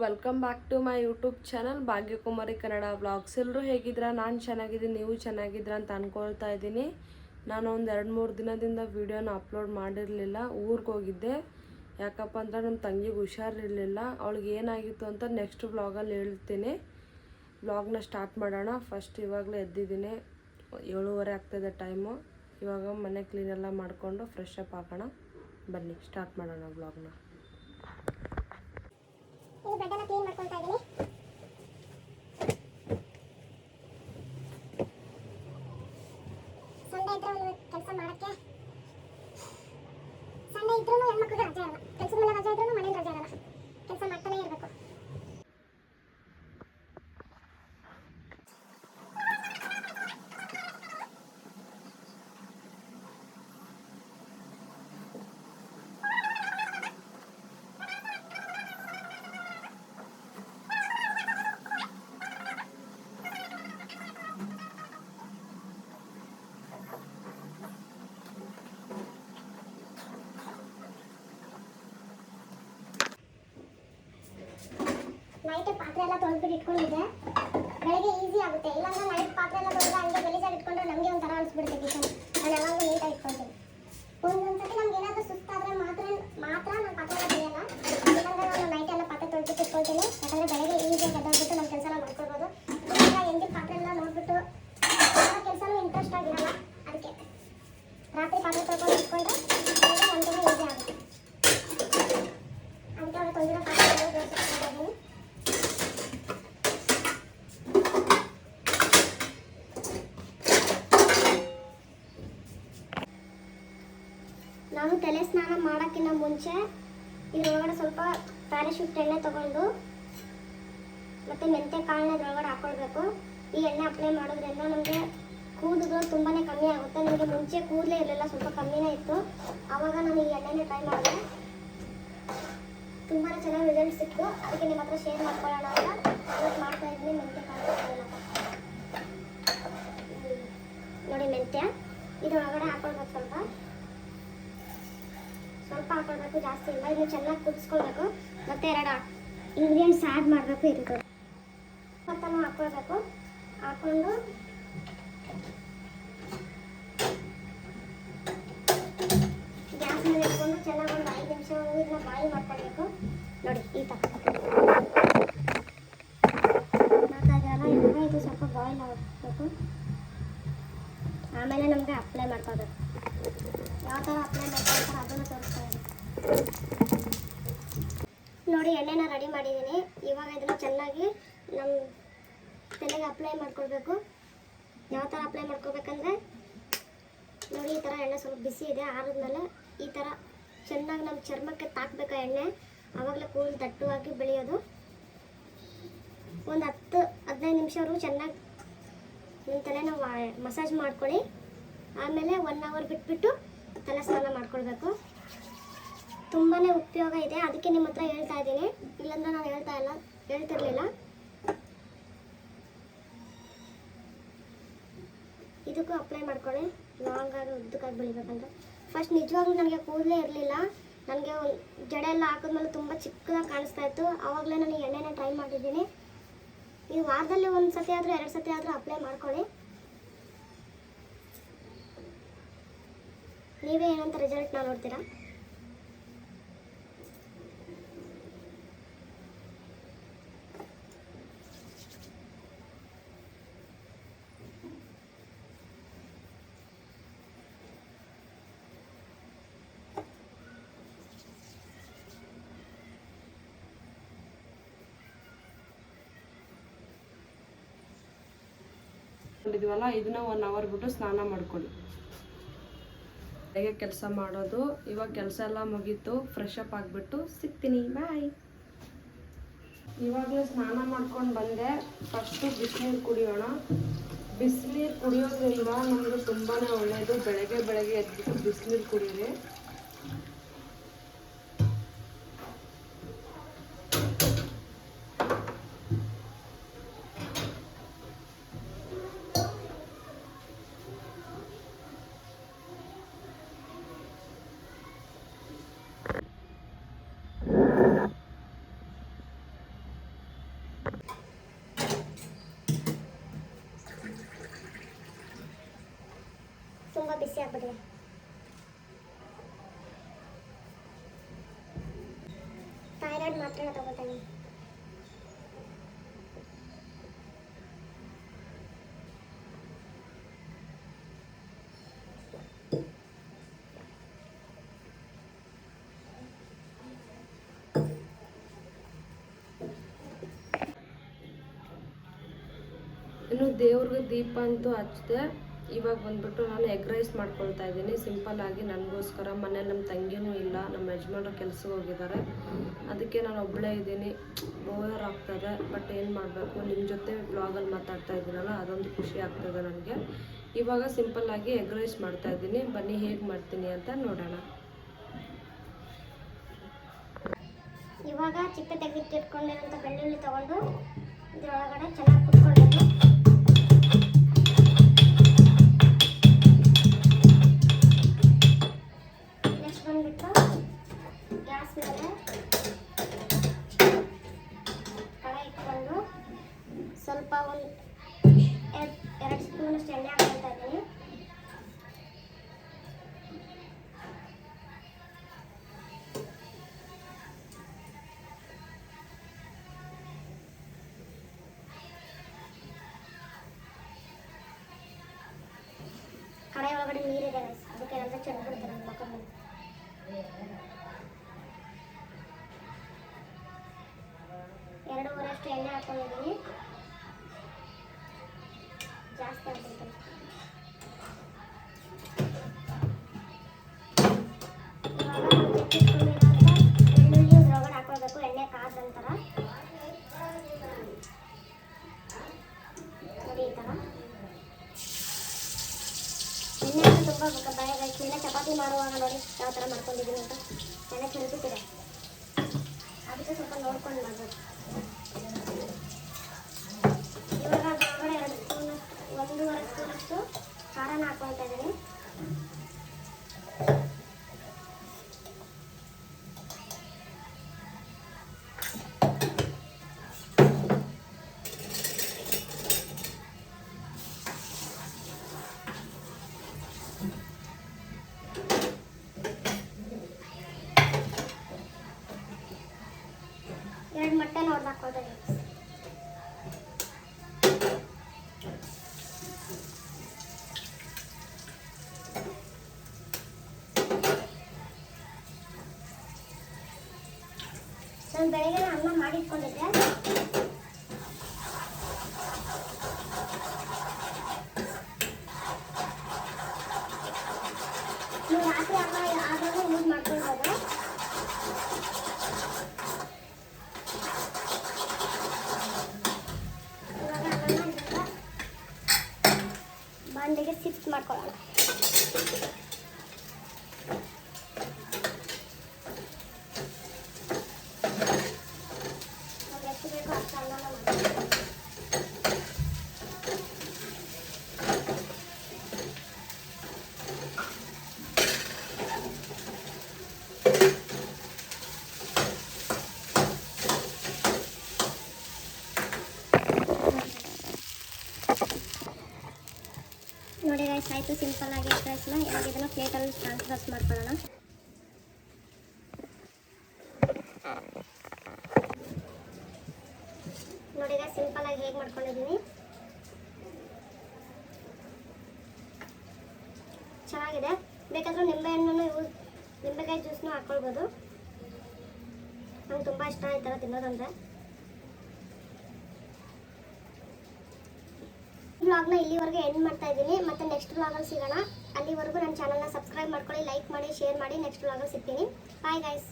Welcome back to my YouTube channel Bhagyakumari Kannada vlogs. ಎಲ್ಲರೂ ಹೇಗಿದ್ದೀರಾ? ನಾನು ಚೆನ್ನಾಗಿದ್ದೀನಿ, ನೀವು ಚೆನ್ನಾಗಿದ್ದೀರಾ ಅಂತ ಅಂದ್ಕೊಳ್ತಾ ಇದ್ದೀನಿ. ನಾನು ಒಂದು 2-3 ದಿನದಿಂದ ವೀಡಿಯೋನ ಅಪ್ಲೋಡ್ ಮಾಡಿರಲಿಲ್ಲ. ಊರಿಗೆ ಹೋಗಿದ್ದೆ. ಯಾಕಪ್ಪ ಅಂದ್ರೆ ನಮ್ಮ ತಂಗಿಗೆ ಹುಷಾರಿರಲಿಲ್ಲ. ಅವಳಿಗೆ ಏನಾಗಿತ್ತು ಅಂತ ನೆಕ್ಸ್ಟ್ ವ್ಲಾಗಲ್ಲಿ ಹೇಳ್ತೀನಿ. ವ್ಲಾಗ್ನ ಸ್ಟಾರ್ಟ್ ಮಾಡೋಣ. ಫಸ್ಟ್ ಇವಾಗಲೇ ಎದ್ದಿದ್ದೀನಿ, 7:30 ಆಗ್ತಾಯಿದೆ ಟೈಮು. ಇವಾಗ ಮನೆ ಕ್ಲೀನೆಲ್ಲ ಮಾಡಿಕೊಂಡು ಫ್ರೆಶ್ ಅಪ್ ಹಾಕೋಣ. ಬನ್ನಿ ಸ್ಟಾರ್ಟ್ ಮಾಡೋಣ ವ್ಲಾಗ್ನ. ಬೆಡ್ಡೆಲ್ಲ ಕ್ಲೀನ್ ಮಾಡ್ಕೊಳ್ತಾ ಇದ್ದೀನಿ. ಸಂಡೇ ಇದ್ರೆ ಒಂದು ಕೆಲಸ ಮಾಡಕ್ಕೆ, ಸಂಡೇ ಇದ್ರೂ ಹೆಣ್ಮಕ್ಳಿಗೆ ರಜೆ ಇರಲ್ಲ. ಕೆಲಸದ ಮೇಲೆ ರಜೆ ಇದ್ರೂ ಮನೇಲಿ ರಜೆ ಇರಲ್ಲ. ಕೆಲಸ ಮಾಡ್ತಾನೆ ಇರಬೇಕು. ನೈಟ್ ಪಾತ್ರೆ ಎಲ್ಲ ತೊಳೆದ್ಬಿಟ್ಟು ಇಟ್ಕೊಂಡಿದ್ದೆ, ಬೆಳಗ್ಗೆ ಈಸಿ ಆಗುತ್ತೆ. ಇಲ್ಲಾಂದ್ರೆ ನೈಟ್ ಪಾತ್ರೆ ಎಲ್ಲ ತೊಳೆದ್ರೆ ಹಂಗೆ ಗಲೀಜಾಗಿ ಇಟ್ಕೊಂಡ್ರೆ ನಮಗೆ ಒಂಥರ ಅನಿಸ್ಬಿಡುತ್ತೆ ಕಿಚನ್. ನಾನು ಯಾವಾಗಲೂ ನೀಟಾಗಿ ಇಟ್ಕೊಳ್ತೀನಿ. ಒಂದೊಂದ್ಸತಿ ನಮ್ಗೆ ಏನಾದರೂ ಸುಸ್ತಾದರೆ ಮಾತ್ರ ನಾನು ಪಾತ್ರೆ ಎಲ್ಲ ತೊಳೆಯಲ್ಲ. ಇಲ್ಲಾಂದ್ರೆ ನಾನು ನೈಟ್ ಎಲ್ಲ ಪಾತ್ರೆ ತೊಳೆದ್ಬಿಟ್ಟು ಇಟ್ಕೊಳ್ತೀನಿ. ಯಾಕಂದರೆ ಬೆಳಗ್ಗೆ ಈಸಿಯಾಗಿ ಎದ್ದೋಗ್ಬಿಟ್ಟು ನಮ್ಮ ಕೆಲಸ ಎಲ್ಲ ಮಾಡ್ಕೊಳ್ಬೋದು. ಈಗ ಎಂದಿನ ಪಾತ್ರೆ ಎಲ್ಲ ನೋಡ್ಬಿಟ್ಟು ಯಾವ ಕೆಲಸನೂ ಇಂಟ್ರೆಸ್ಟ್ ಆಗಿರಲ್ಲ. ಅದಕ್ಕೆ ರಾತ್ರಿ ಪಾತ್ರೆ ತೊಳ್ಕೊಂಡು ಇಟ್ಕೊಂಡ್ರೆ ಬೆಳಗ್ಗೆ ನಮಗೂ ಈಸಿ ಆಗುತ್ತೆ. ಅದಕ್ಕೆ ಅವ್ರು ತೊಳೆದಿರೋ ಪಾತ್ರೆ ಜೋಡಿಸಿದ್ದೀನಿ. ನಾನು ತಲೆ ಸ್ನಾನ ಮಾಡೋಕ್ಕಿಂತ ಮುಂಚೆ ಇದರೊಳಗಡೆ ಸ್ವಲ್ಪ ಪ್ಯಾರಾಶೂಟ್ ಎಣ್ಣೆ ತೊಗೊಂಡು ಮತ್ತು ಮೆಂತ್ಯ ಕಾಳನ್ನ ಇದರೊಳಗಡೆ ಹಾಕ್ಕೊಳ್ಬೇಕು. ಈ ಎಣ್ಣೆ ಅಪ್ಲೈ ಮಾಡೋದ್ರಿಂದ ನಮಗೆ ಕೂದಲು ತುಂಬಾ ಕಮ್ಮಿ ಆಗುತ್ತೆ. ನನಗೆ ಮುಂಚೆ ಕೂದಲೇ ಇರಲಿಲ್ಲ, ಸ್ವಲ್ಪ ಕಮ್ಮಿನೇ ಇತ್ತು. ಆವಾಗ ನಾನು ಈ ಎಣ್ಣೆನೇ ಟ್ರೈ ಮಾಡಿದೆ, ತುಂಬಾ ಚೆನ್ನಾಗಿ ರಿಸಲ್ಟ್ ಸಿಕ್ತು. ಅದಕ್ಕೆ ನಿಮ್ಮ ಹತ್ರ ಶೇರ್ ಮಾಡ್ಕೊಳ್ಳೋಣ ಅಂತ ಇವತ್ತು ಮಾಡ್ತಾ ಇದ್ದೀನಿ. ಮೆಂತ್ಯ ಕಾಳು ನೋಡಿ, ಮೆಂತ್ಯ ಇದರೊಳಗಡೆ ಹಾಕ್ಕೊಳ್ಬೇಕು. ಸ್ವಲ್ಪ ಹಾಕೊಳ್ಬೇಕು, ಜಾಸ್ತಿ ಇಲ್ಲ. ಇದನ್ನು ಚೆನ್ನಾಗಿ ಕುದಿಸ್ಕೊಳ್ಬೇಕು. ಮತ್ತು 2 ಇಂಗ್ರೀಡಿಯೆಂಟ್ಸ್ ಆ್ಯಡ್ ಮಾಡಬೇಕು. ಇರುತ್ತೆ ಮತ್ತೂ ಹಾಕ್ಕೊಳ್ಬೇಕು. ಹಾಕ್ಕೊಂಡು ಗ್ಯಾಸ್ ಮೇಲೆ ಇಟ್ಕೊಂಡು ಚೆನ್ನಾಗಿ ಒಂದು 5 ನಿಮಿಷ ಇದನ್ನ ಬಾಯ್ಲ್ ಮಾಡ್ಕೊಳ್ಬೇಕು. ನೋಡಿ ಈ ಥರ ಮಾಡ್ತಾ ಇದ್ದಾರಲ್ಲ, ಇವಾಗ ಇದು ಸ್ವಲ್ಪ ಬಾಯ್ಲ್ ಆಗಬೇಕು. ಆಮೇಲೆ ನಮಗೆ ಅಪ್ಲೈ ಮಾಡ್ಕೋಬೇಕು. ಯಾವ ಥರ ಅಪ್ಲೈ ಮಾಡ್ಕೊಳ್ತಾರೆ ಅದನ್ನು ತೋರಿಸ್ತಾ ಇದ್ದೀನಿ. ನೋಡಿ, ಎಣ್ಣೆನ ರೆಡಿ ಮಾಡಿದ್ದೀನಿ. ಇವಾಗ ಇದನ್ನು ಚೆನ್ನಾಗಿ ನಮ್ಮ ತಲೆಗೆ ಅಪ್ಲೈ ಮಾಡ್ಕೊಳ್ಬೇಕು. ಯಾವ ಥರ ಅಪ್ಲೈ ಮಾಡ್ಕೋಬೇಕಂದ್ರೆ ನೋಡಿ, ಈ ಥರ ಎಣ್ಣೆ ಸ್ವಲ್ಪ ಬಿಸಿ ಇದೆ. ಆರಿದ್ಮೇಲೆ ಈ ಥರ ಚೆನ್ನಾಗಿ ನಮ್ಮ ಚರ್ಮಕ್ಕೆ ತಾಕಬೇಕು ಎಣ್ಣೆ. ಆವಾಗಲೇ ಕೂದಲು ದಟ್ಟವಾಗಿ ಬೆಳೆಯೋದು. ಒಂದು 10-15 ನಿಮಿಷವರೆಗೂ ಚೆನ್ನಾಗಿ ನಿಮ್ಮ ತಲೆನ ಮಸಾಜ್ ಮಾಡ್ಕೊಳ್ಳಿ. ಆಮೇಲೆ 1 ಅವರ್ ಬಿಟ್ಬಿಟ್ಟು ತಲೆ ಸ್ನಾನ ಮಾಡ್ಕೊಳ್ಬೇಕು. ತುಂಬಾ ಉಪಯೋಗ ಇದೆ, ಅದಕ್ಕೆ ನಿಮ್ಮ ಹತ್ರ ಹೇಳ್ತಾ ಇದ್ದೀನಿ. ಇಲ್ಲಾಂದ್ರೆ ನಾನು ಹೇಳ್ತಿರ್ಲಿಲ್ಲ. ಇದಕ್ಕೂ ಅಪ್ಲೈ ಮಾಡ್ಕೊಳ್ಳಿ. ಲಾಂಗಾಗಿ ಉದ್ದಕ್ಕಾಗಿ ಬೆಳಿಬೇಕಂದ್ರೆ ಫಸ್ಟ್ ನಿಜವಾಗ್ಲೂ ನನಗೆ ಕೂದಲೇ ಇರಲಿಲ್ಲ. ನನಗೆ ಜಡೆ ಎಲ್ಲ ಹಾಕಿದ್ಮೇಲೆ ತುಂಬ ಚಿಕ್ಕದಾಗಿ ಕಾಣಿಸ್ತಾ ಇತ್ತು. ಆವಾಗಲೇ ನಾನು ಎಣ್ಣೆನ ಟ್ರೈ ಮಾಡಿದ್ದೀನಿ. ಈ ವಾರದಲ್ಲಿ 1 ಸತಿ ಆದರೂ 2 ಸತಿ ಆದರೂ ಅಪ್ಲೈ ಮಾಡ್ಕೊಳ್ಳಿ. ನೀವೇ ಏನಂತ ರಿಸಲ್ಟ್ನ ನೋಡ್ತೀರಾ. ಇದನ್ನ 1 ಅವರ್ ಬಿಟ್ಟು ಸ್ನಾನ ಮಾಡ್ಕೊಳ್ಳಿ. ಹೇಗೆ ಕೆಲಸ ಮಾಡೋದು. ಇವಾಗ ಕೆಲಸ ಎಲ್ಲ ಮುಗೀತು. ಫ್ರೆಶ್ ಅಪ್ ಆಗಿಬಿಟ್ಟು ಸಿಗ್ತೀನಿ. ಬಾಯ್. ಇವಾಗಲೇ ಸ್ನಾನ ಮಾಡ್ಕೊಂಡು ಬಂದೆ. ಫಸ್ಟು ಬಿಸಿನೀರು ಕುಡಿಯೋಣ. ಬಿಸಿನೀರು ಕುಡಿಯೋದ್ರಿಂದ ನಮಗೆ ತುಂಬಾ ಒಳ್ಳೆಯದು. ಬೆಳಗ್ಗೆ ಎದ್ಬಿಟ್ಟು ಬಿಸಿನೀರು ಕುಡೀರಿ. ತುಂಬ ಬಿಸಿ ಆಗ್ಬಿಟ್ಟಿದೆ. ಥೈರಾಯ್ಡ್ ಮಾತ್ರೆ ತಗೋತಾನೆ. ಇನ್ನು ದೇವ್ರಿಗೆ ದೀಪ ಅಂತೂ ಹಚ್ಚಿದೆ. ಇವಾಗ ಬಂದ್ಬಿಟ್ಟು ನಾನು ಎಗ್ ರೈಸ್ ಮಾಡ್ಕೊಳ್ತಾ ಇದ್ದೀನಿ ಸಿಂಪಲ್ಲಾಗಿ ನನಗೋಸ್ಕರ. ಮನೇಲಿ ನಮ್ಮ ತಂಗಿನೂ ಇಲ್ಲ, ನಮ್ಮ ಯಜಮಾನ್ರು ಕೆಲ್ಸಕ್ಕೆ ಹೋಗಿದ್ದಾರೆ, ಅದಕ್ಕೆ ನಾನು ಒಬ್ಬಳೇ ಇದ್ದೀನಿ. ಬೋರ್ ಆಗ್ತದೆ, ಬಟ್ ಏನು ಮಾಡಬೇಕು, ನಿಮ್ಮ ಜೊತೆ ಬ್ಲಾಗಲ್ಲಿ ಮಾತಾಡ್ತಾ ಇದ್ದೀನಲ್ಲ ಅದೊಂದು ಖುಷಿ ಆಗ್ತದೆ ನನಗೆ. ಇವಾಗ ಸಿಂಪಲ್ಲಾಗಿ ಎಗ್ ರೈಸ್ ಮಾಡ್ತಾ ಇದ್ದೀನಿ, ಬನ್ನಿ ಹೇಗೆ ಮಾಡ್ತೀನಿ ಅಂತ ನೋಡೋಣ. ಇವಾಗ ಚಿಕ್ಕ ತೆಗೆದಿಟ್ಕೊಂಡಿರೋಂಥ ಬೆಳ್ಳುಳ್ಳಿ ತೊಗೊಂಡು ಇದರೊಳಗಡೆ ಚೆನ್ನಾಗಿ ಕುಟ್ಕೊಳ್ಳೋದು. ನೆಕ್ಸ್ಟ್ ಬಂದ್ಬಿಟ್ಟು ಗ್ಯಾಸ್ ಮೇಲೆ ಕಡೆ ಇಟ್ಕೊಂಡು ಸ್ವಲ್ಪ ಒಂದು 2 ಸ್ಪೂನಷ್ಟು ಎಣ್ಣೆ ಹಾಕ್ಕೊಳ್ತಾ ಇದ್ದೀನಿ. ಕಡೆ ಒಳಗಡೆ ನೀರಿದೆ, ಅದಕ್ಕೆ ಏನಾದರೂ ಚೆಂದ್ಬಿಡ್ತಾರೆ ನನ್ನ ಮಕ್ಕಳು. ಎರಡೂವರೆಷ್ಟು ಎಣ್ಣೆ ಹಾಕೊಂಡಿದ್ದೀನಿ, ಜಾಸ್ತಿ ಹಾಕ್ಬಿಡ್ತೀನಿ. ಇವಾಗ ಬೆಳ್ಳುಳ್ಳಿ ಇದ್ರೊಳಗಡೆ ಹಾಕೊಳ್ಬೇಕು ಎಣ್ಣೆ ಕಾದ ನಂತರ. ನೋಡಿ ಈ ಥರ ಎಣ್ಣೆ ತುಂಬ ಭಯ ಬಯಸಿಲ್ಲ. ಚಪಾತಿ ಮಾಡುವಾಗ ನೋಡಿ ಯಾವ ಥರ ಮಾಡ್ಕೊಂಡಿದ್ದೀನಿ ಅಂತ ಎಣ್ಣೆ ತಿರುಗುತ್ತಿದೆ, ಅದಕ್ಕೆ ಸ್ವಲ್ಪ ನೋಡ್ಕೊಂಡು ಮಾಡಬೇಕು. ಇವಾಗ ಅದರೊಳಗಡೆ 2 ಸ್ಪೂನಷ್ಟು 1.5 ಸ್ಪೂನಷ್ಟು ಖಾರನ ಹಾಕ್ಕೊಳ್ತಾ ಇದ್ದೀನಿ. ಮೊಟ್ಟೆ ನೋಡ್ದು ಹಾಕ್ಕೊಳ್ತಾ ಇದ್ದೀನಿ. ನಾನು ಬೆಳಗ್ಗೆ ಅನ್ನ ಮಾಡಿಟ್ಕೊಂಡಿದ್ದೆ, ನೀವು ರಾತ್ರಿ ಆದಾಗ ಯೂಸ್ ಮಾಡ್ಕೊಳ್ಬೋದು. ಇವಾಗ ಅನ್ನನ ಬಾಂಡೆಗೆ ಶಿಫ್ಟ್ ಮಾಡ್ಕೊಳ್ಳೋಣ. ಎಷ್ಟು ಬೇಕೋ ಅಷ್ಟು ಅನ್ನನ ಮಾಡಿ. ನೋಡಿ ರೈಸ್ ಆಯಿತು, ಸಿಂಪಲ್ಲಾಗಿ ಎಗ್ ರೈಸ್ನ. ಇವಾಗ ಇದನ್ನು ಪ್ಲೇಟಲ್ಲಿ ಟ್ರಾನ್ಸ್ಫರ್ಸ್ ಮಾಡ್ಕೊಳ್ಳೋಣ. ನೋಡಿ ಈಗ ಸಿಂಪಲ್ಲಾಗಿ ಹೇಗೆ ಮಾಡ್ಕೊಂಡಿದ್ದೀನಿ, ಚೆನ್ನಾಗಿದೆ. ಬೇಕಾದರೂ ನಿಂಬೆಕಾಯಿ ಜ್ಯೂಸ್ನೂ ಹಾಕ್ಕೊಳ್ಬೋದು. ನಂಗೆ ತುಂಬ ಇಷ್ಟ ಈ ಥರ ತಿನ್ನೋದಂದರೆ. ವ್ಲಾಗ್ನ ಇಲ್ಲಿವರೆಗೆ ಎಂಡ್ ಮಾಡ್ತಾ ಇದ್ದೀನಿ. ಮತ್ತೆ ನೆಕ್ಸ್ಟ್ ವ್ಲಾಗಲ್ಲಿ ಸಿಗೋಣ. ಅಲ್ಲಿವರೆಗೂ ನನ್ನ ಚಾನಲ್ನ ಸಬ್ಸ್ಕ್ರೈಬ್ ಮಾಡ್ಕೊಳ್ಳಿ, ಲೈಕ್ ಮಾಡಿ, ಶೇರ್ ಮಾಡಿ. ನೆಕ್ಸ್ಟ್ ವ್ಲಾಗಲ್ಲಿ ಸಿಗ್ತೀನಿ. Bye guys.